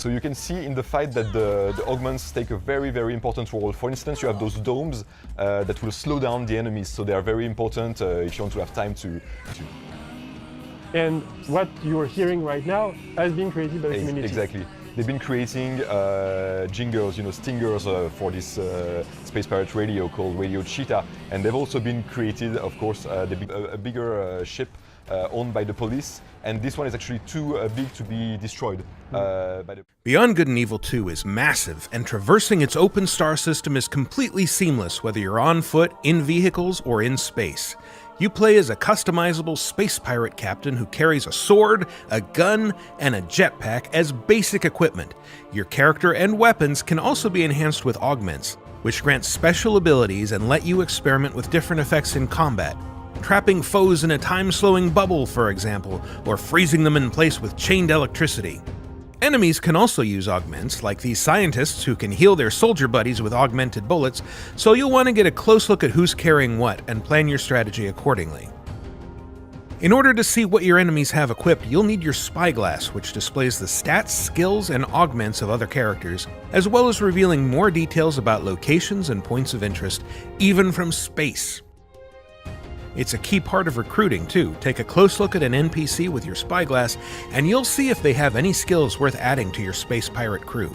So you can see in the fight that the augments take a very, very important role. For instance, you have those domes that will slow down the enemies, so they are very important if you want to have time to... And what you're hearing right now has been created by the community. Exactly. They've been creating jingles, stingers for this Space Pirate radio called Radio Cheetah. And they've also been created, of course, a bigger ship owned by the police. And this one is actually too big to be destroyed. Beyond Good and Evil 2 is massive, and traversing its open star system is completely seamless whether you're on foot, in vehicles, or in space. You play as a customizable space pirate captain who carries a sword, a gun, and a jetpack as basic equipment. Your character and weapons can also be enhanced with augments, which grant special abilities and let you experiment with different effects in combat. Trapping foes in a time-slowing bubble, for example, or freezing them in place with chained electricity. Enemies can also use augments, like these scientists who can heal their soldier buddies with augmented bullets, so you'll want to get a close look at who's carrying what and plan your strategy accordingly. In order to see what your enemies have equipped, you'll need your spyglass, which displays the stats, skills, and augments of other characters, as well as revealing more details about locations and points of interest, even from space. It's a key part of recruiting, too. Take a close look at an NPC with your spyglass, and you'll see if they have any skills worth adding to your space pirate crew.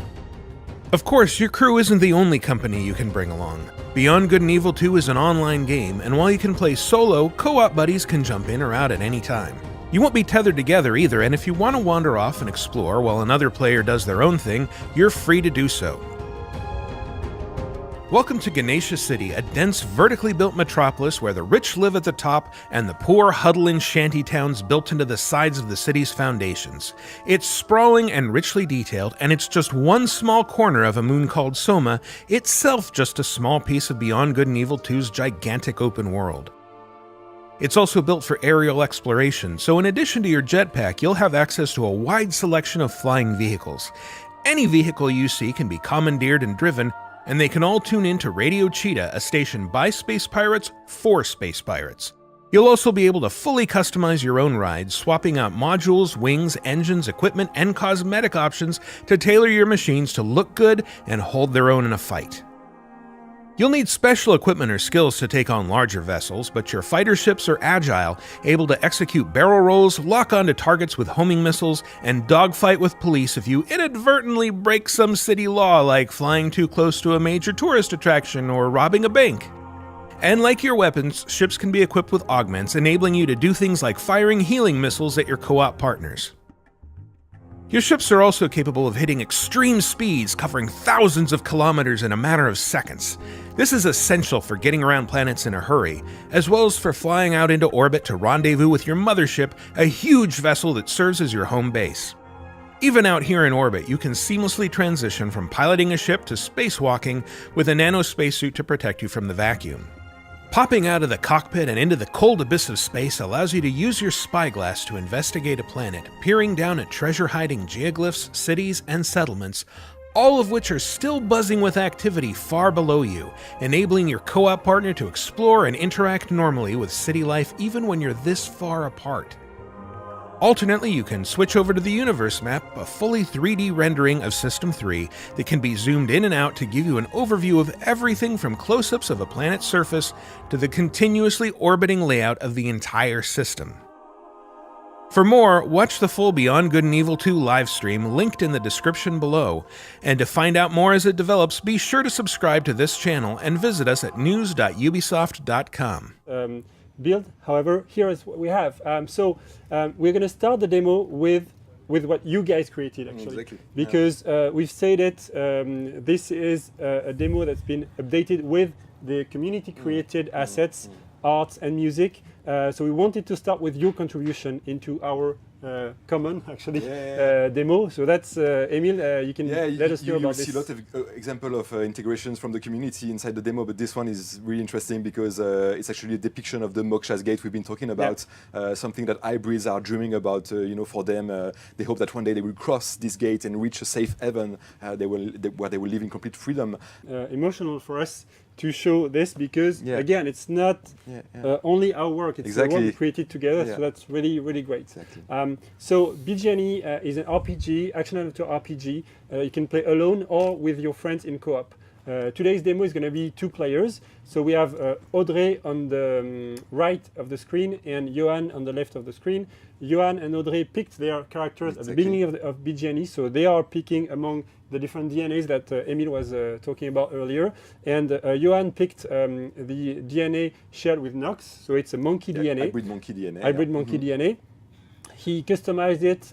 Of course, your crew isn't the only company you can bring along. Beyond Good and Evil 2 is an online game, and while you can play solo, co-op buddies can jump in or out at any time. You won't be tethered together either, and if you want to wander off and explore while another player does their own thing, you're free to do so. Welcome to Ganesha City, a dense, vertically built metropolis where the rich live at the top and the poor huddle in shanty towns built into the sides of the city's foundations. It's sprawling and richly detailed, and it's just one small corner of a moon called Soma, itself just a small piece of Beyond Good and Evil 2's gigantic open world. It's also built for aerial exploration, so in addition to your jetpack, you'll have access to a wide selection of flying vehicles. Any vehicle you see can be commandeered and driven, and they can all tune in to Radio Cheetah, a station by space pirates for space pirates. You'll also be able to fully customize your own rides, swapping out modules, wings, engines, equipment, and cosmetic options to tailor your machines to look good and hold their own in a fight. You'll need special equipment or skills to take on larger vessels, but your fighter ships are agile, able to execute barrel rolls, lock onto targets with homing missiles, and dogfight with police if you inadvertently break some city law like flying too close to a major tourist attraction or robbing a bank. And like your weapons, ships can be equipped with augments, enabling you to do things like firing healing missiles at your co-op partners. Your ships are also capable of hitting extreme speeds, covering thousands of kilometers in a matter of seconds. This is essential for getting around planets in a hurry, as well as for flying out into orbit to rendezvous with your mothership, a huge vessel that serves as your home base. Even out here in orbit, you can seamlessly transition from piloting a ship to spacewalking with a nano spacesuit to protect you from the vacuum. Popping out of the cockpit and into the cold abyss of space allows you to use your spyglass to investigate a planet, peering down at treasure-hiding geoglyphs, cities, and settlements, all of which are still buzzing with activity far below you, enabling your co-op partner to explore and interact normally with city life even when you're this far apart. Alternately, you can switch over to the Universe map, a fully 3D rendering of System 3 that can be zoomed in and out to give you an overview of everything from close-ups of a planet's surface to the continuously orbiting layout of the entire system. For more, watch the full Beyond Good and Evil 2 livestream linked in the description below, and to find out more as it develops, be sure to subscribe to this channel and visit us at news.ubisoft.com. Build. However, here is what we have. We're going to start the demo with what you guys created, actually. Exactly. Because we've said it, this is a demo that's been updated with the community-created assets, art and music. So we wanted to start with your contribution into our common, actually, demo. So that's, Emile, you can let us know about this. You see a lot of examples of integrations from the community inside the demo, but this one is really interesting because it's actually a depiction of the Moksha's Gate we've been talking about, something that hybrids are dreaming about, for them. They hope that one day they will cross this gate and reach a safe heaven where they will live in complete freedom. Emotional for us to show this because, again, it's not only our work. work. It's Exactly. a work we created together, Yeah. so that's really, really great. Exactly. So BGNE is an RPG, action adventure RPG. You can play alone or with your friends in co-op. Today's demo is going to be 2 players. So we have Audrey on the right of the screen and Johan on the left of the screen. Johan and Audrey picked their characters at the beginning of BGNE, so they are picking among the different DNAs that Emile was talking about earlier. And Johan picked the DNA shared with Nox, so it's a monkey DNA. Hybrid monkey DNA. Hybrid monkey DNA. He customized it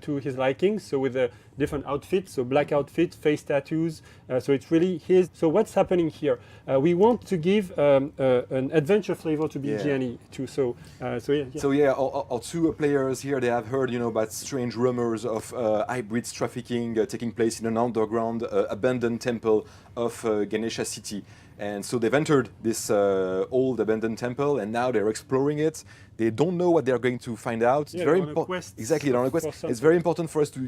to his liking, so with a different outfits, so black outfit, face tattoos, so it's really his. So what's happening here? We want to give an adventure flavor to BGNE too. So Our 2 players here, they have heard, about strange rumors of hybrids trafficking taking place in an underground abandoned temple of Ganesha City. And so they've entered this old abandoned temple, and now they're exploring it. They don't know what they're going to find out. Yeah, it's very they're on a quest. Exactly, they're on a quest. It's very important for us to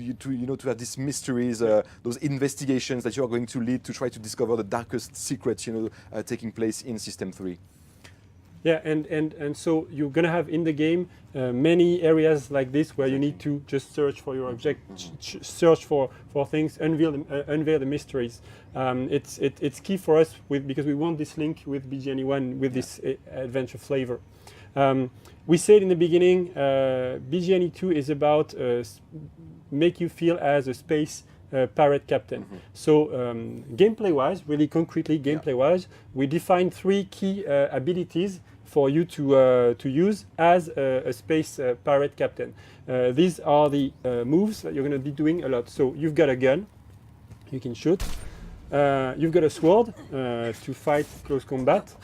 have these mysteries, those investigations that you are going to lead to try to discover the darkest secrets, taking place in System 3. Yeah, and so you're gonna have in the game many areas like this where you need to just search for your object, search for things, unveil the mysteries. It's key for us because we want this link with BGNE 1 with this adventure flavor. We said in the beginning, BGNE 2 is about make you feel as a space pirate captain. So gameplay-wise, really concretely gameplay-wise, we define 3 key abilities for you to use as a space pirate captain. These are the moves that you're going to be doing a lot. So you've got a gun, you can shoot. You've got a sword to fight close combat.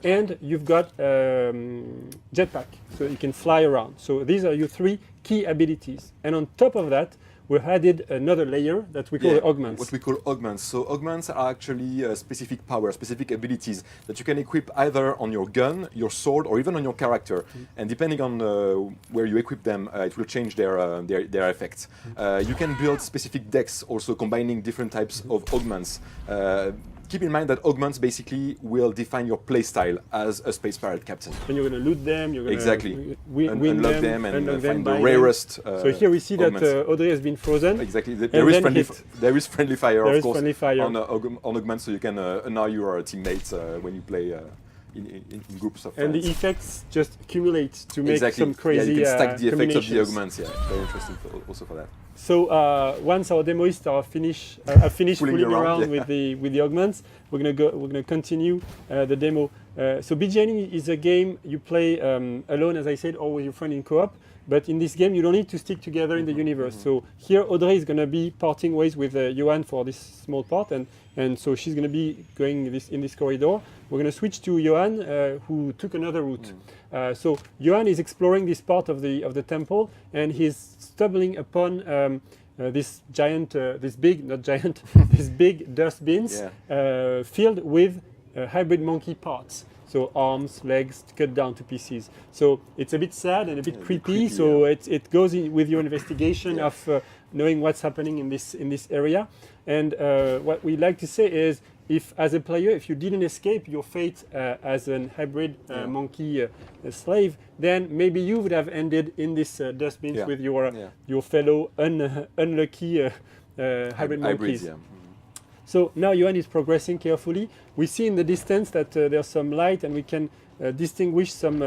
And you've got jetpack, so you can fly around. So these are your 3 key abilities. And on top of that, we've added another layer that we call the augments. What we call augments. So augments are actually specific powers, specific abilities that you can equip either on your gun, your sword, or even on your character. And depending on where you equip them, it will change their effects. You can build specific decks, also combining different types of augments. Keep in mind that augments basically will define your playstyle as a space pirate captain. And you're going to loot them, you're going to unlock them and find the buy rarest. So here we see that Audrey has been frozen. Exactly. There is friendly fire, of course, on augments, so you can annoy your teammates when you play in groups of friends. And the effects just accumulate to make some crazy you can stack the effects of the combinations. augments. Yeah, very interesting also for that. So once our demoists are finished fooling around with the augments, we're gonna continue the demo. So BGNE is a game you play alone, as I said, or with your friend in co-op. But in this game, you don't need to stick together in the universe. So here, Audrey is gonna be parting ways with Johan for this small part, and so she's gonna be going in this corridor. We're gonna switch to Johan, who took another route. So Johan is exploring this part of the temple, and he's stumbling upon this big dustbins filled with hybrid monkey parts. So arms, legs, cut down to pieces. So it's a bit sad and a bit creepy. So it goes in with your investigation of knowing what's happening in this area. And what we like to say is, if as a player, if you didn't escape your fate as an hybrid monkey slave, then maybe you would have ended in this dustbins with your fellow unlucky hybrid monkeys. So now Johan is progressing carefully. We see in the distance that there's some light, and we can distinguish some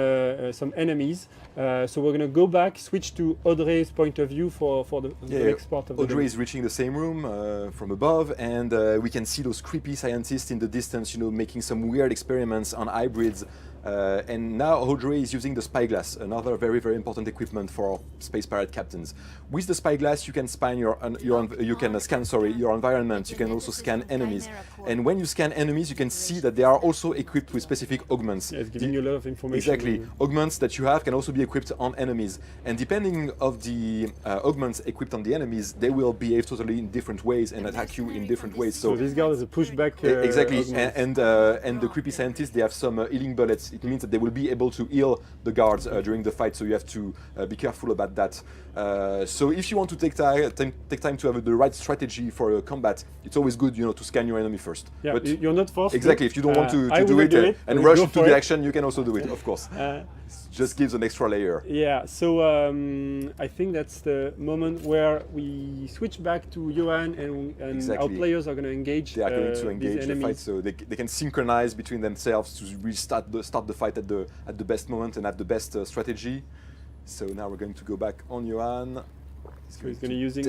enemies. So we're going to go back, switch to Audrey's point of view for the next part of the Audrey is reaching the same room from above, and we can see those creepy scientists in the distance, making some weird experiments on hybrids. And now Audrey is using the spyglass, another very, very important equipment for space pirate captains. With the spyglass, you can scan your environment. You can also scan enemies. And when you scan enemies, you can see that they are also equipped with specific augments. Yeah, it's giving you a lot of information. Exactly. Augments that you have can also be equipped on enemies. And depending of the augments equipped on the enemies, they will behave totally in different ways and attack you in different ways. So this guy is a pushback. Exactly. And the creepy scientists, they have some healing bullets. It means that they will be able to heal the guards during the fight, so you have to be careful about that. So if you want to take time to have the right strategy for combat, it's always good, to scan your enemy first. Yeah, but you're not forced. Exactly. If you don't want to do it and rush into the action, you can also do it, of course. just gives an extra layer. Yeah, so I think that's the moment where we switch back to Johan and our Exactly. players are going to engage. They are going to these engage the enemies. fight, so they can synchronize between themselves to really start the fight at the best moment and have the best strategy. So now we're going to go back on Johan. So he's going to using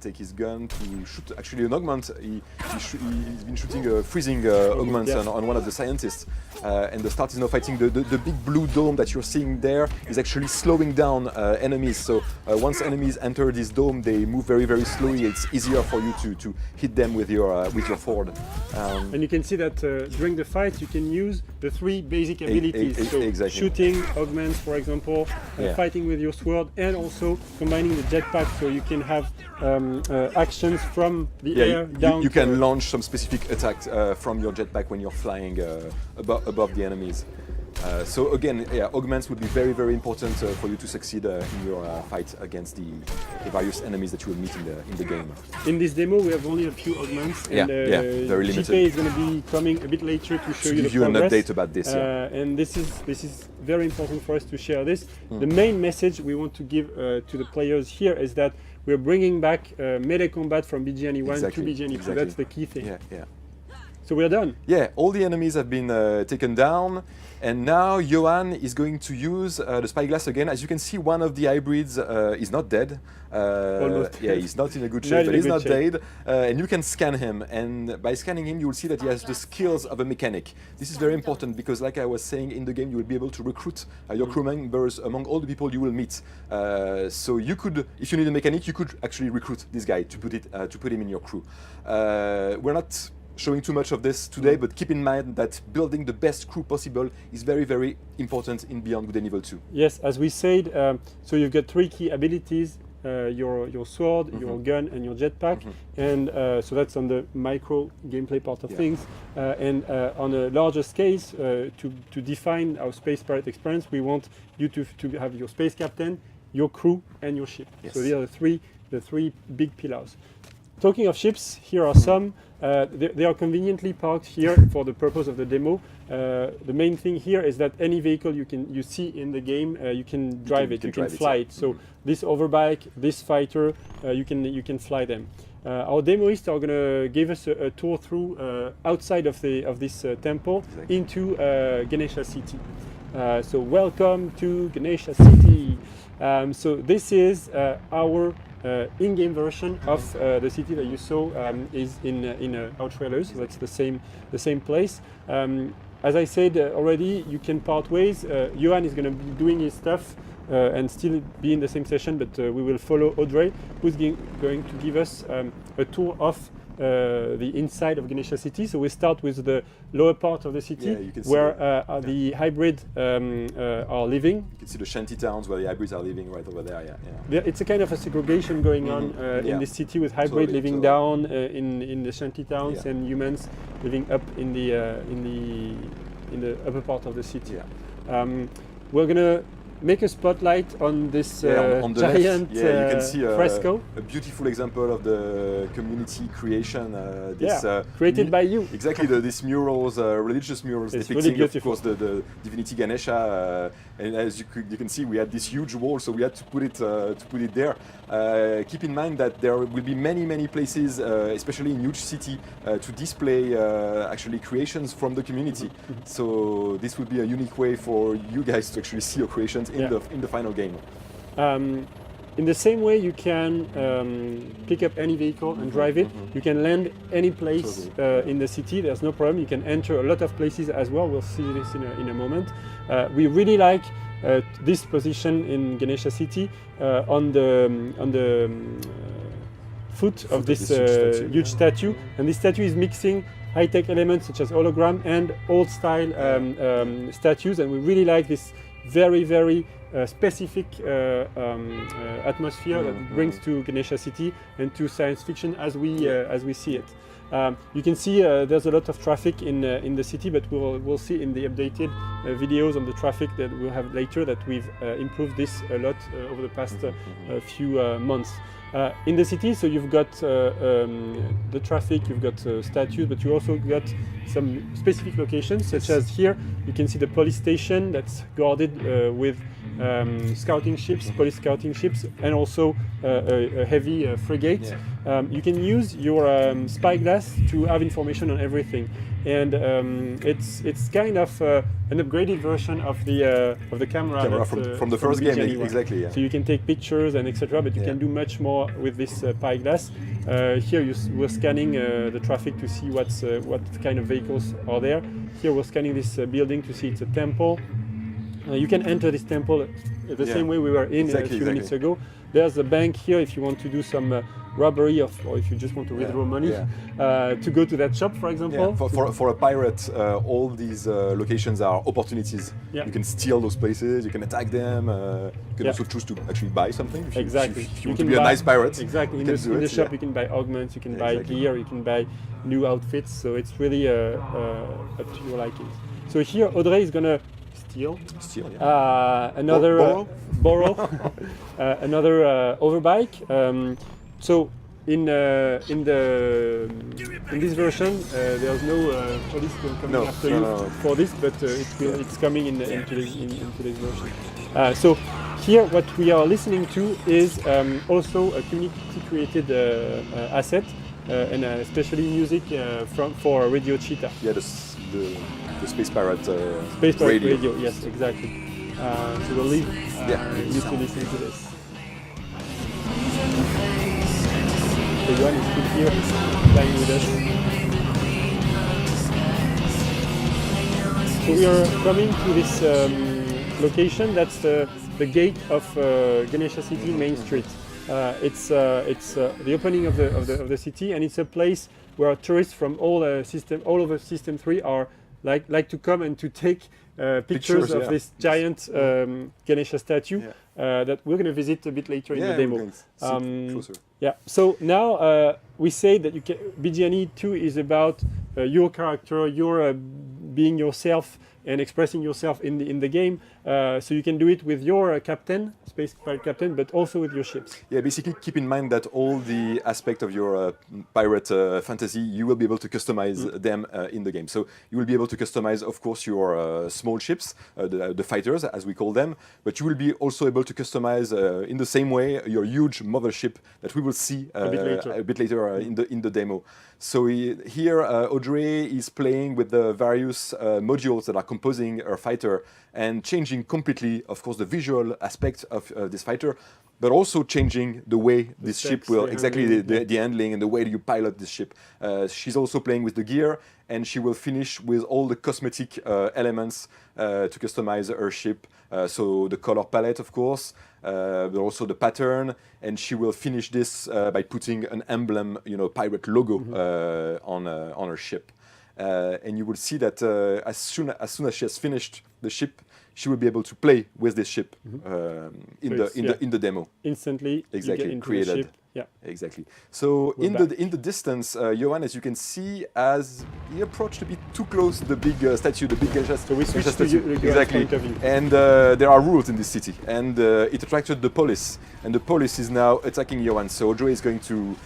take his gun to shoot actually an augment. He's been shooting a freezing augment on one of the scientists, and the start is now fighting the big blue dome that you're seeing there is actually slowing down enemies. So once enemies enter this dome, they move very very slowly. It's easier for you to hit them with your sword. And you can see that during the fight you can use the three basic abilities. So exactly. shooting augments, for example, fighting with your sword, and also combining the jetpack. So you can have actions from the air down. You can launch some specific attacks from your jetpack when you're flying above the enemies. So again, augments would be very, very important for you to succeed in your fight against the various enemies that you will meet in the game. In this demo, we have only a few augments, and very limited. JP is going to be coming a bit later to show you the give you an progress. update about this. And this is very important for us to share this. The main message we want to give to the players here is that we're bringing back melee combat from BGNE 1 to BGNE 2. That's the key thing. Yeah. So we're done. Yeah, all the enemies have been taken down, and now Johan is going to use the spyglass again. As you can see, one of the hybrids is not dead. Almost. Yeah, he's not in a good shape, but he's not dead. And you can scan him, and by scanning him, you will see that he has the skills of a mechanic. This is very important because, like I was saying, in the game, you will be able to recruit your crew members among all the people you will meet. So you could, if you need a mechanic, you could actually recruit this guy to put him in your crew. We're not showing too much of this today, but keep in mind that building the best crew possible is very, very important in Beyond Good and Evil 2. Yes, as we said, so you've got three key abilities, your sword, your gun, and your jetpack. And so that's on the micro gameplay part of things. And on a larger scale, to define our space pirate experience, we want you to have your space captain, your crew, and your ship. Yes. So these are the three big pillars. Talking of ships, here are some. They are conveniently parked here for the purpose of the demo. The main thing here is that any vehicle you see in the game, you can drive it, you can fly it. So this overbike, this fighter, you can fly them. Our demoists are going to give us a tour through outside of this temple into Ganesha City. So welcome to Ganesha City. So this is our in-game version of the city that you saw is in our trailers. So that's the same place. As I said already, you can part ways. Johan is going to be doing his stuff and still be in the same session, but we will follow Audrey, who's going to give us a tour of the inside of Ganesha City. So we start with the lower part of the city, where the hybrid are living. You can see the shanty towns where the hybrids are living right over there. It's a kind of a segregation going on in this city, with hybrid living down in the shanty towns and humans living up in the upper part of the city. We're gonna make a spotlight on this on the giant left, you can see fresco. A beautiful example of the community creation. Created by you. Exactly, these murals, religious murals it's depicting, really of course, the divinity Ganesha. And as you can see, we had this huge wall, so we had to put it there. Keep in mind that there will be many places, especially in huge city, to display actually creations from the community. So this would be a unique way for you guys to actually see your creations in the final game. In the same way, you can pick up any vehicle and drive it. You can land any place in the city. There's no problem. You can enter a lot of places as well. We'll see this in a moment. We really like this position in Ganesha City on the foot of this huge statue. And this statue is mixing high-tech elements such as hologram and old-style statues. And we really like this very specific atmosphere that it brings to Ganesha City and to science fiction as we see it. You can see there's a lot of traffic in the city, but we'll see in the updated videos on the traffic that we'll have later that we've improved this a lot over the past few months. In the city, so you've got the traffic, you've got statues, but you also got some specific locations, such as here you can see the police station that's guarded with scouting ships, police scouting ships, and also a heavy frigate. You can use your spyglass to have information on everything, and it's kind of an upgraded version of the camera from the first game, exactly. Yeah. So you can take pictures and etc. But you can do much more with this spyglass. Here we're scanning the traffic to see what kind of vehicles are there. Here we're scanning this building to see it's a temple. You can enter this temple the same way we were in a few minutes ago. There's a bank here if you want to do some robbery or if you just want to withdraw money to go to that shop, for example. For a pirate, all these locations are opportunities. You can steal those places, you can attack them, you can also choose to actually buy something. If you want to be a nice pirate. Exactly, in the shop you can buy augments, you can buy gear, you can buy new outfits, so it's really up to your liking. So here Audrey is gonna steal another borrow another overbike. So in this version, there's no police coming after you for this, but it's coming into this version. So here, what we are listening to is also a community-created asset, and especially music for Radio Cheetah. Yeah, the Space Pirate radio. Yes, exactly. So we'll leave you to listen to this. So Johan is still here playing with us. So we are coming to this location. That's the gate of Ganesha City Main Street. It's the opening of the city, and it's a place where tourists from all over System 3 are like to come and to take pictures of this giant Ganesha statue that we're going to visit a bit later in the demo. Yeah. So now we say that BGNE 2 is about your character, your being yourself and expressing yourself in the game. So you can do it with your captain, space pirate captain, but also with your ships. Yeah, basically keep in mind that all the aspect of your pirate fantasy, you will be able to customize them in the game. So you will be able to customize, of course, your small ships, the fighters, as we call them, but you will be also able to customize in the same way your huge mothership that we will see a bit later in the demo. So here, Audrey is playing with the various modules that are composing her fighter and changing completely, of course, the visual aspect of this fighter, but also changing the way this ship will, the handling and the way you pilot this ship. She's also playing with the gear, and she will finish with all the cosmetic elements to customize her ship. So the color palette, of course, but also the pattern, and she will finish this by putting an emblem, pirate logo on her ship. And you will see that as soon as she has finished the ship, she will be able to play with this ship in the demo. Instantly, exactly, you get into created. the ship. Yeah, exactly. So in the distance, Johan, as you can see, as he approached a bit too close to the big statue, the big Ganesha statue. So we switched to exactly. Point of view. And there are rules in this city, and it attracted the police, and the police is now attacking Johan. So Audrey is going to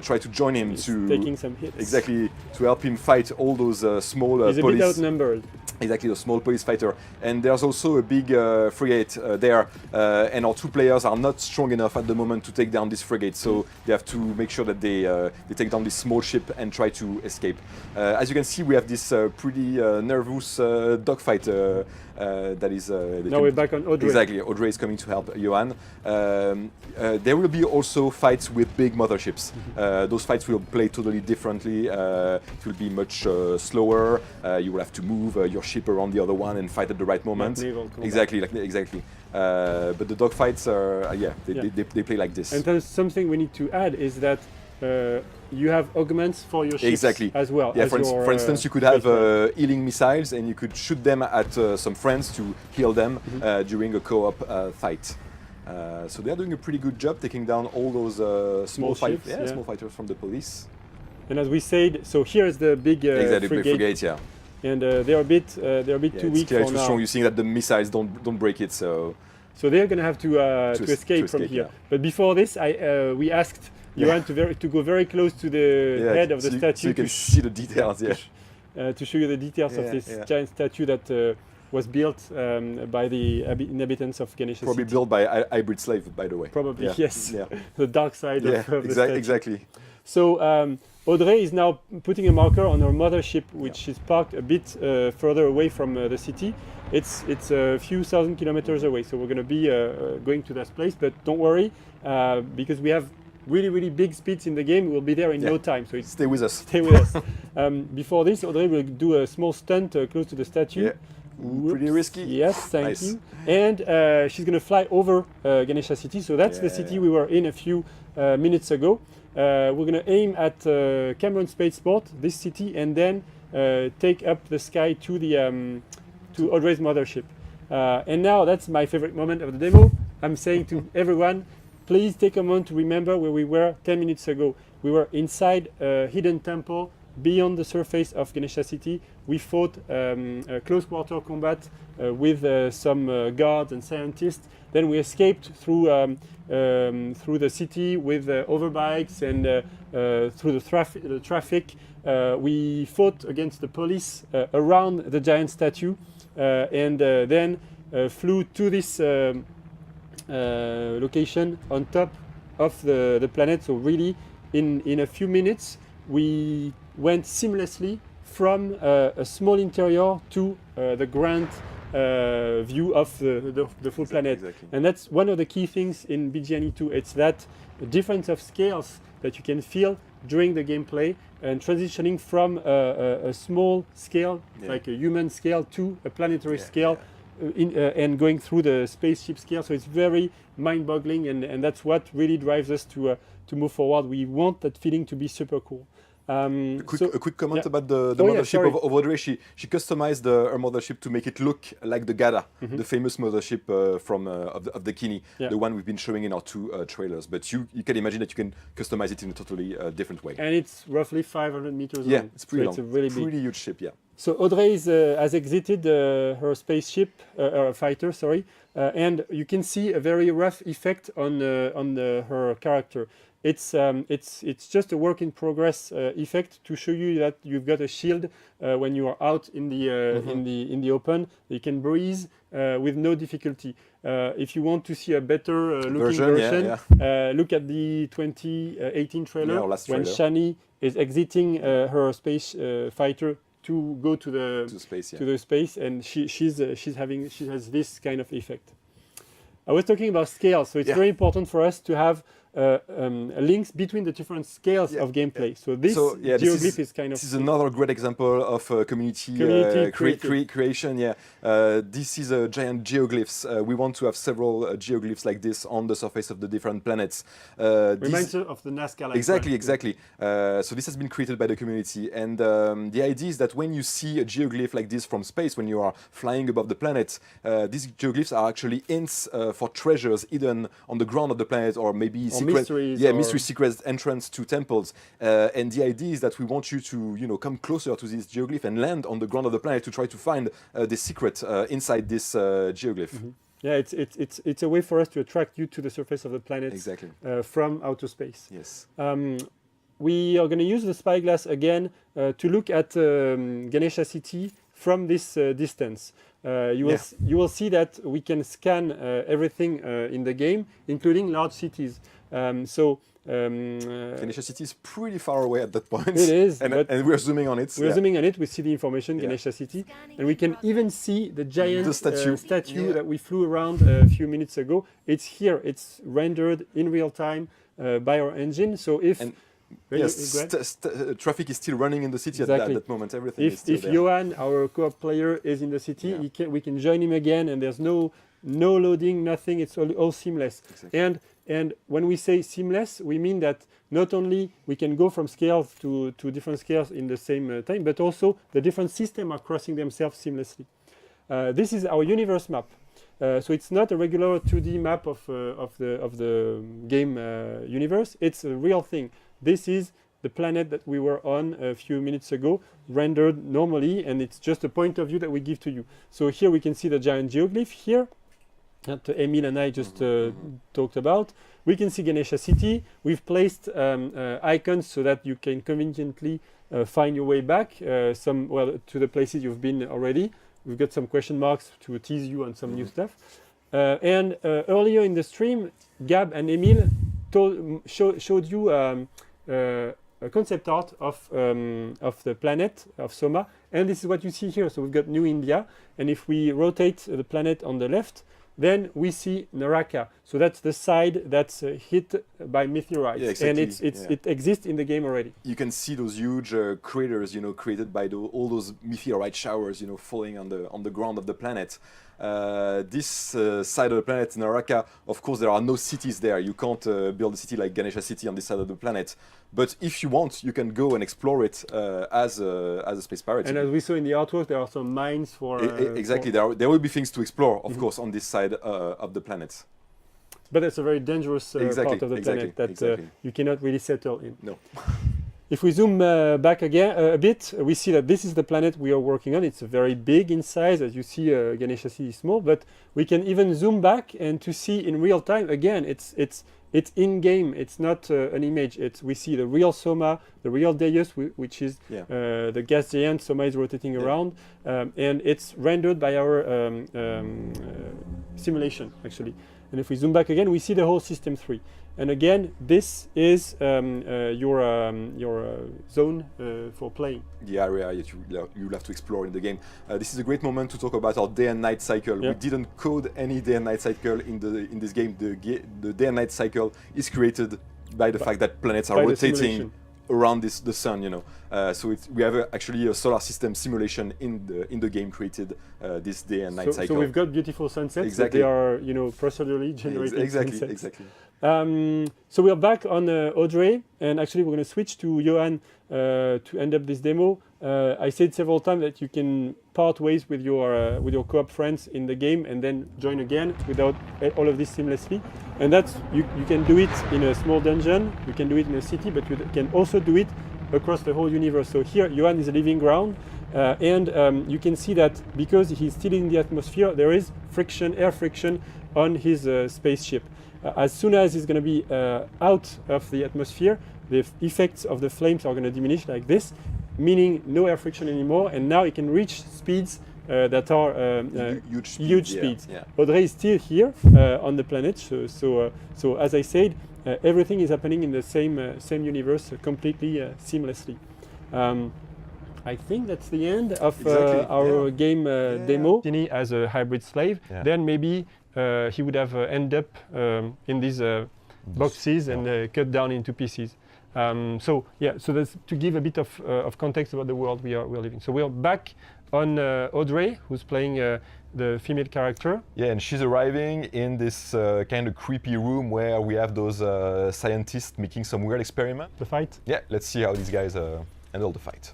try to join him taking some hits. Exactly, to help him fight all those small police. He's a bit outnumbered. Exactly, the small police fighter. And there's also a big frigate there, and our two players are not strong enough at the moment to take down this frigate, so they have to make sure that they take down this small ship and try to escape. As you can see, we have this pretty nervous dogfight that is... now we're back on Audrey. Exactly, Audrey is coming to help Johan. There will be also fights with big motherships. Those fights will play totally differently. It will be much slower. You will have to move your ship around the other one and fight at the right moment. Exactly. But the dogfights are, they play like this. And there's something we need to add is that you have augments for your ships as well. Yeah, for instance, you could have healing missiles, and you could shoot them at some friends to heal them during a co-op fight. So they are doing a pretty good job taking down all those small fighters from the police. And as we said, so here is the big frigate. Yeah. And they're a bit too weak for now. Strong. You're seeing that the missiles don't break it, so they're going to have to escape from here. Yeah. But before this, we asked Johan to go very close to the head of the statue. So you can see the details. Yeah. to show you the details of this giant statue that was built by the inhabitants of Ganesha Probably City. built by hybrid slave, by the way. Probably, Yeah. yes. Yeah. The dark side of the statue. Exactly. So Audrey is now putting a marker on her mothership, which is parked a bit further away from the city. It's a few thousand kilometers away, so we're going to be going to that place. But don't worry, because we have really big speeds in the game. We'll be there in no time. So Stay with us. Stay with us. Before this, Audrey will do a small stunt close to the statue. Yeah. Pretty risky. Yes, thank Nice. you. And she's going to fly over Ganesha City. So that's the city we were in a few minutes ago. We're going to aim at Cameron Spaceport, this city, and then take up the sky to the to Audrey's mothership. And now that's my favorite moment of the demo. I'm saying to everyone, please take a moment to remember where we were 10 minutes ago. We were inside a hidden temple beyond the surface of Ganesha City. We fought a close quarter combat with some guards and scientists. Then we escaped through the city with overbikes and through the traffic. We fought against the police around the giant statue and then flew to this location on top of the planet. So really, in a few minutes, we went seamlessly from a small interior to the grand view of the full planet. Exactly. And that's one of the key things in BGNE 2. It's that difference of scales that you can feel during the gameplay and transitioning from a small scale, like a human scale, to a planetary scale. And going through the spaceship scale, so it's very mind-boggling, and that's what really drives us to move forward. We want that feeling to be super cool. A quick comment about the mothership of Audrey. She customized her mothership to make it look like the Gada, the famous mothership of the Kini, the one we've been showing in our two trailers. But you can imagine that you can customize it in a totally different way. And it's roughly 500 meters long. Yeah, it's pretty long. It's a really big, pretty huge ship. Yeah. So Audrey has exited her spaceship, or fighter, sorry, and you can see a very rough effect on her character. It's just a work in progress effect to show you that you've got a shield when you are out in the open. You can breathe with no difficulty. If you want to see a better looking version, look at the 2018 trailer when Shani is exiting her space fighter to go to the space, and she has this kind of effect. I was talking about scale, so it's very important for us to have links between the different scales of gameplay. So this geoglyph is kind of... This is another great example of community creation. Yeah, this is a giant geoglyphs. We want to have several geoglyphs like this on the surface of the different planets. Reminds of the Nazca. Exactly. So this has been created by the community, and the idea is that when you see a geoglyph like this from space, when you are flying above the planet, these geoglyphs are actually hints for treasures hidden on the ground of the planet, or maybe mystery secret entrance to temples. And the idea is that we want you to come closer to this geoglyph and land on the ground of the planet to try to find the secret inside this geoglyph. Mm-hmm. Yeah, it's a way for us to attract you to the surface of the planet from outer space. Yes. We are going to use the spyglass again to look at Ganesha City from this distance. You will see that we can scan everything in the game, including large cities. Ganesha City is pretty far away at that point. It is, and we're zooming on it. We're zooming on it. We see the information, Ganesha City, and we can even see the giant statue that we flew around a few minutes ago. It's here. It's rendered in real time by our engine. So if traffic is still running in the city at that moment. Everything is still there. If Johan, our co-op player, is in the city, we can join him again, and there's no loading, nothing. It's all seamless. Exactly. And when we say seamless, we mean that not only we can go from scales to different scales in the same time, but also the different systems are crossing themselves seamlessly. This is our universe map. So it's not a regular 2D map of the game universe. It's a real thing. This is the planet that we were on a few minutes ago, rendered normally, and it's just a point of view that we give to you. So here we can see the giant geoglyph here. that Emil and I just talked about. We can see Ganesha City. We've placed icons so that you can conveniently find your way back to the places you've been already. We've got some question marks to tease you on some new stuff. And earlier in the stream, Gab and Emil showed you a concept art of the planet of Soma, and this is what you see here. So we've got New India, and if we rotate the planet on the left, then we see Naraka. So that's the side that's hit by meteorites, and it exists in the game already. You can see those huge craters, created by all those meteorite showers, falling on the ground of the planet. This side of the planet, Naraka, of course, there are no cities there. You can't build a city like Ganesha City on this side of the planet. But if you want, you can go and explore it as a space pirate. And as we saw in the artwork, there are some mines for... exactly, there will be things to explore, of course, on this side of the planet. But it's a very dangerous part of the planet that you cannot really settle in. No. If we zoom back again a bit, we see that this is the planet we are working on. It's very big in size. As you see, Ganesha City is small, but we can even zoom back and to see in real time. Again, it's in-game. It's not an image. We see the real Soma, the real Deus, which is the gas giant Soma is rotating around, and it's rendered by our simulation, actually. And if we zoom back again, we see the whole System 3. And again, this is your zone for playing. The area that you'll have to explore in the game. This is a great moment to talk about our day and night cycle. We didn't code any day and night cycle in this game. The day and night cycle is created by the fact that planets are rotating around the sun. So we have actually a solar system simulation in the game created this day and night cycle. So we've got beautiful sunsets. Exactly. They are procedurally generated sunsets. Exactly. So we are back on Audrey, and actually we're going to switch to Johan to end up this demo. I said several times that you can part ways with your co-op friends in the game and then join again without all of this seamlessly. And that's you can do it in a small dungeon, you can do it in a city, but you can also do it across the whole universe. So here Johan is a living ground, and you can see that because he's still in the atmosphere, there is air friction on his spaceship. As soon as it's going to be out of the atmosphere, the effects of the flames are going to diminish like this, meaning no air friction anymore, and now it can reach speeds that are huge speeds. Yeah. Audrey is still here on the planet, so as I said, everything is happening in the same universe completely seamlessly. I think that's the end of our game demo. As a hybrid slave, then maybe he would have ended up in these boxes and cut down into pieces. So that's to give a bit of context about the world we are living. So we are back on Audrey, who's playing the female character. Yeah, and she's arriving in this kind of creepy room where we have those scientists making some weird experiment. The fight? Yeah, let's see how these guys handle the fight.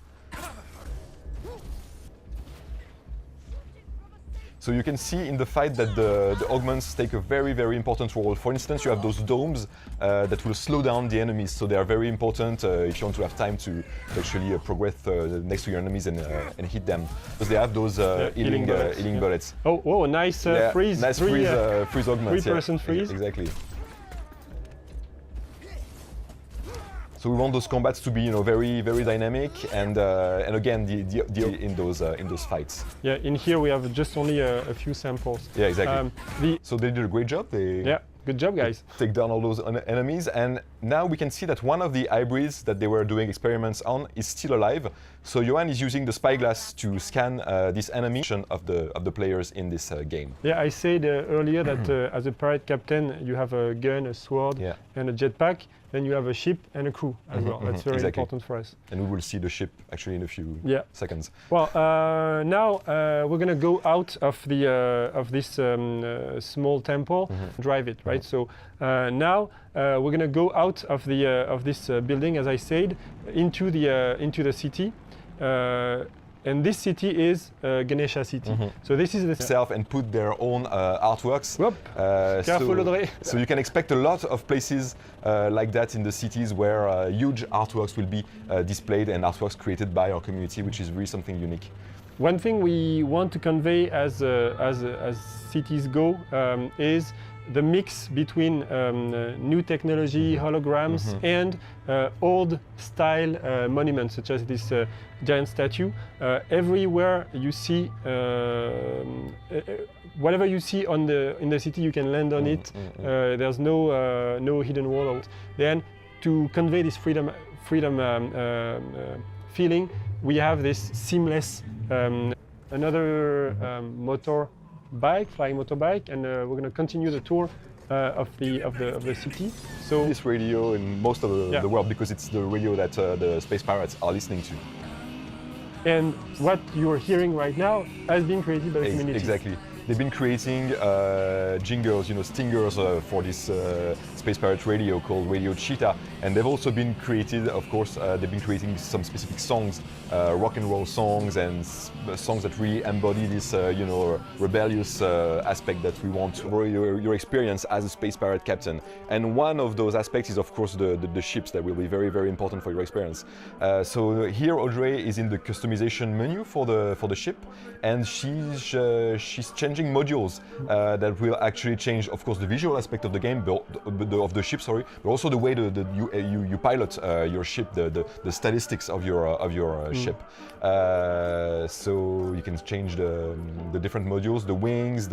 So you can see in the fight that the augments take a very, very important role. For instance, you have those domes that will slow down the enemies, so they are very important if you want to have time to actually progress next to your enemies and hit them. Because they have those healing bullets. Oh, nice freeze. Nice freeze augments. 3% freeze. Exactly. So we want those combats to be, very, very dynamic, and again, in those fights. Yeah, in here we have just only a few samples. Yeah, exactly. So they did a great job. Good job, guys. Take down all those enemies, and now we can see that one of the hybrids that they were doing experiments on is still alive. So Johan is using the spyglass to scan this enemy of the players in this game. Yeah, I said earlier that as a pirate captain, you have a gun, a sword, and a jetpack. Then you have a ship and a crew as well. That's very important for us. And we will see the ship actually in a few seconds. Well, now we're going to go out of this small temple, drive it, right? So now we're going to go out of this building, as I said, into the city. And this city is Ganesha City. So this is the itself and put their own artworks. Careful, Audrey. So you can expect a lot of places like that in the cities where huge artworks will be displayed and artworks created by our community, which is really something unique. One thing we want to convey as cities go is the mix between new technology, holograms, and old style monuments, such as this giant statue. Everywhere you see, whatever you see in the city, you can land on it. There's no hidden wall. Then, to convey this freedom feeling, we have this seamless another flying motorbike, and we're going to continue the tour of the city. So this radio in most of the world, because it's the radio that the space pirates are listening to. And what you're hearing right now has been created by the community. Exactly. They've been creating jingles, stingers for this space pirate radio called Radio Cheetah, and they've also been created, of course, they've been creating some specific songs, rock and roll songs, and songs that really embody this, rebellious aspect that we want for your experience as a space pirate captain. And one of those aspects is, of course, the ships that will be very, very important for your experience. So here, Audrey is in the customization menu for the ship, and she's changing modules that will actually change, of course, the visual aspect of the game, of the ship, sorry, but also the way you pilot your ship, the statistics of your ship. So you can change the different modules, the wings,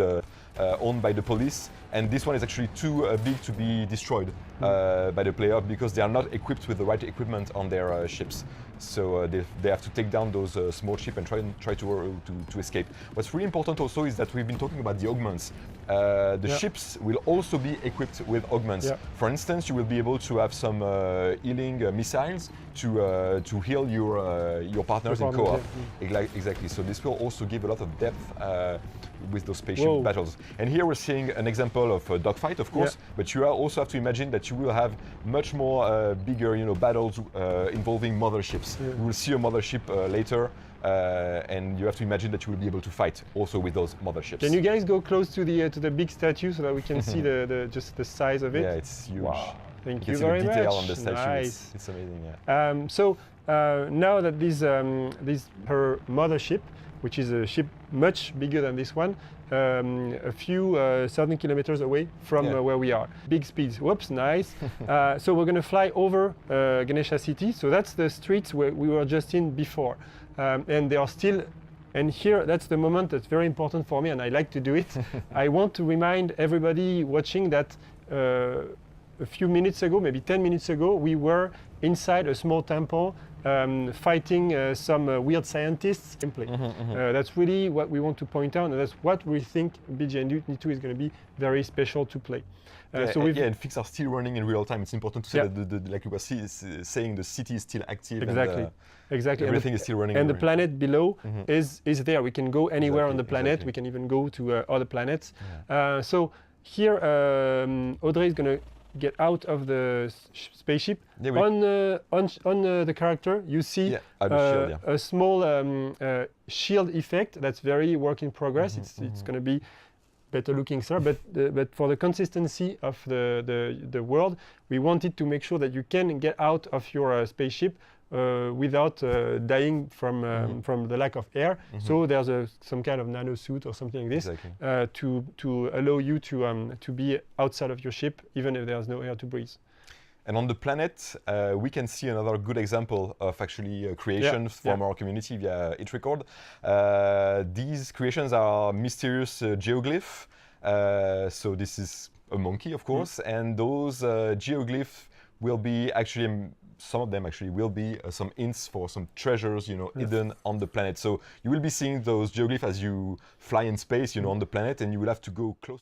owned by the police, and this one is actually too big to be destroyed by the player because they are not equipped with the right equipment on their ships. So they have to take down those small ships and try to escape. What's really important also is that we've been talking about the augments. The ships will also be equipped with augments. Yeah. For instance, you will be able to have some healing missiles to heal your partners in co-op. Yeah. Exactly. So this will also give a lot of depth with those spaceship battles. And here we're seeing an example of a dogfight, of course, but you also have to imagine that you will have much more bigger, battles involving motherships. Yeah. We will see a mothership later, and you have to imagine that you will be able to fight also with those motherships. Can you guys go close to the big statue so that we can see just the size of it? Yeah, it's huge. Wow. Thank you very much. The detail on the statue. Nice. It's amazing. Yeah. So now that her mothership, which is a ship much bigger than this one, a few certain kilometers away from where we are. Big speeds. Whoops, nice. So we're going to fly over Ganesha City. So that's the streets where we were just in before. And they are still, and here, that's the moment that's very important for me, and I like to do it. I want to remind everybody watching that a few minutes ago, maybe 10 minutes ago, we were inside a small temple fighting some weird scientists. That's really what we want to point out, and that's what we think BGN 2 is going to be very special to play. And things are still running in real time. It's important to say that, like you were saying, the city is still active. Exactly. Exactly. Everything is still running. And the planet below is there. We can go anywhere on the planet. We can even go to other planets. So here, Audrey is going to get out of the spaceship. On the character, you see a small shield effect that's very work in progress. It's going to be better looking, sir. But for the consistency of the world, we wanted to make sure that you can get out of your spaceship without dying from the lack of air. So there's some kind of nano suit or something like this to allow you to be outside of your ship even if there's no air to breathe. And on the planet, we can see another good example of actually creations from our community via HitRecord. These creations are mysterious geoglyphs. So this is a monkey, of course, and those geoglyphs will be actually, some of them actually will be some hints for some treasures, hidden on the planet. So you will be seeing those geoglyphs as you fly in space, on the planet, and you will have to go close.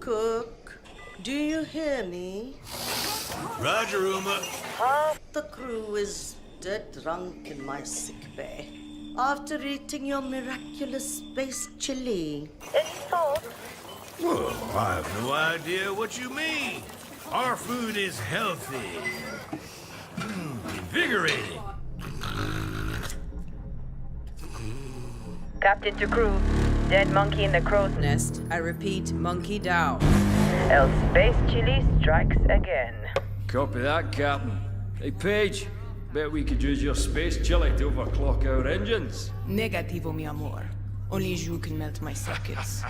Cook, do you hear me? Roger, Uma. Half the crew is dead drunk in my sick bay after eating your miraculous space chili. Any thoughts? Well, I have no idea what you mean. Our food is healthy. Invigorating. Captain to crew. Dead monkey in the crow's nest. Nest, I repeat, monkey down. El Space Chili strikes again. Copy that, Captain. Hey, Paige, bet we could use your space chili to overclock our engines. Negativo, mi amor. Only you can melt my circuits.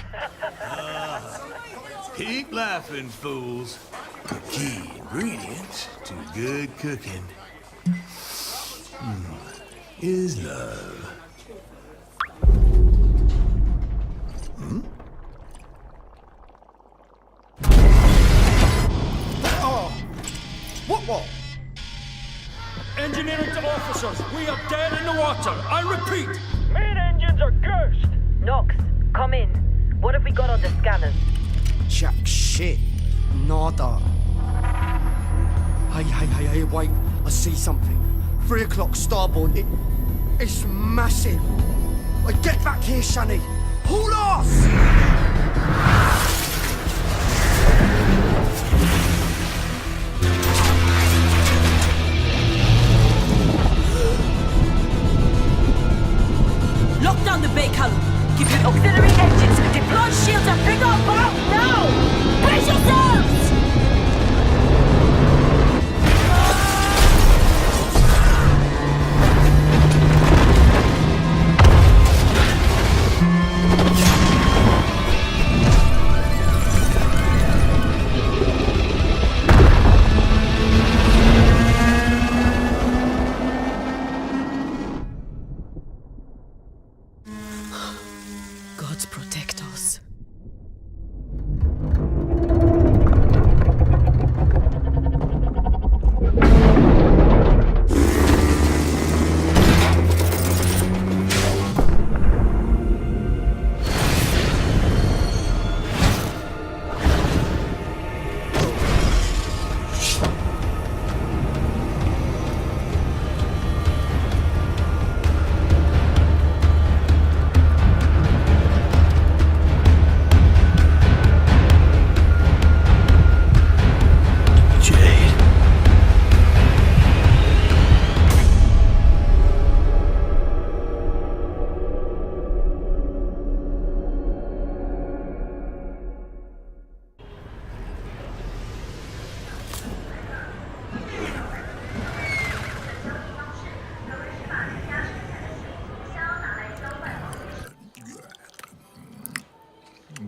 Keep laughing, fools. The key ingredient to good cooking is love. What? Engineering to officers, we are dead in the water. I repeat. Main engines are cursed. Nox, come in. What have we got on the scanners? Jack shit. Nada. Hey, wait. I see something. 3 o'clock starboard. It's massive. Get back here, Shani. Haul off! Lock down the bay column. Give your auxiliary engines. Deploy shields and bring up out now! Brace yourselves! Gods protect us.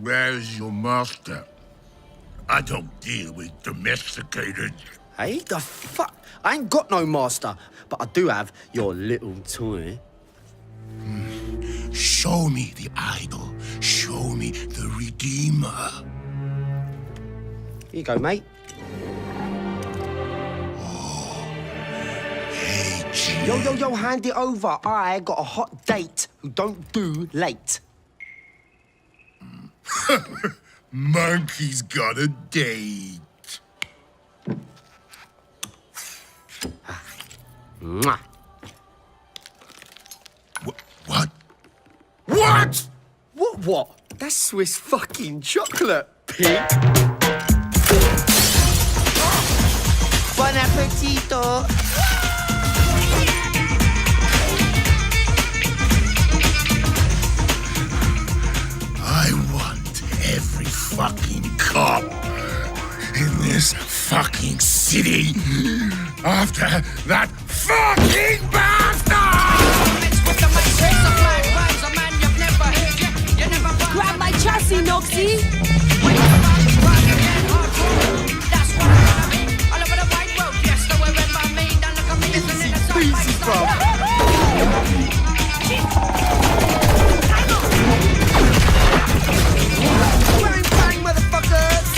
Where's your master? I don't deal with domesticated. Hey, the fuck? I ain't got no master, but I do have your little toy. Show me the idol. Show me the Redeemer. Here you go, mate. Hey, G. Yo, hand it over. I got a hot date who don't do late. Monkey's got a date. Mwah. What? What? What? That's Swiss fucking chocolate, pig. Bon appetito. I want every fucking cop in this fucking city after that fucking bastard! Grab my chassis, Noxie! Easy, bro. Bang, bang, motherfuckers!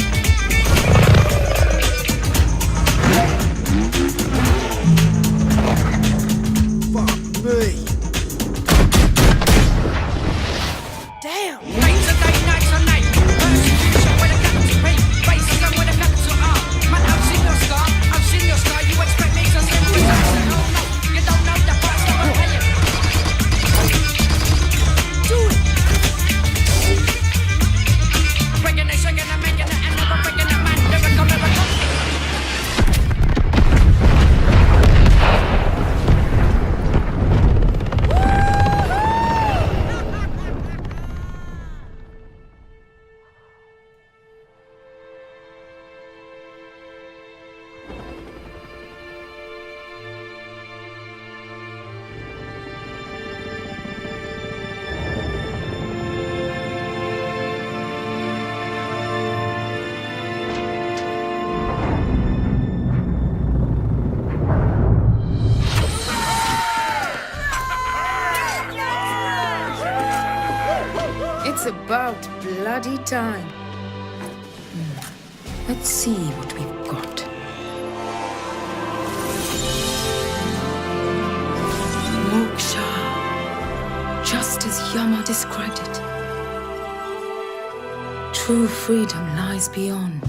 It's about bloody time. Let's see what we've got. Moksha, just as Yama described it. True freedom lies beyond.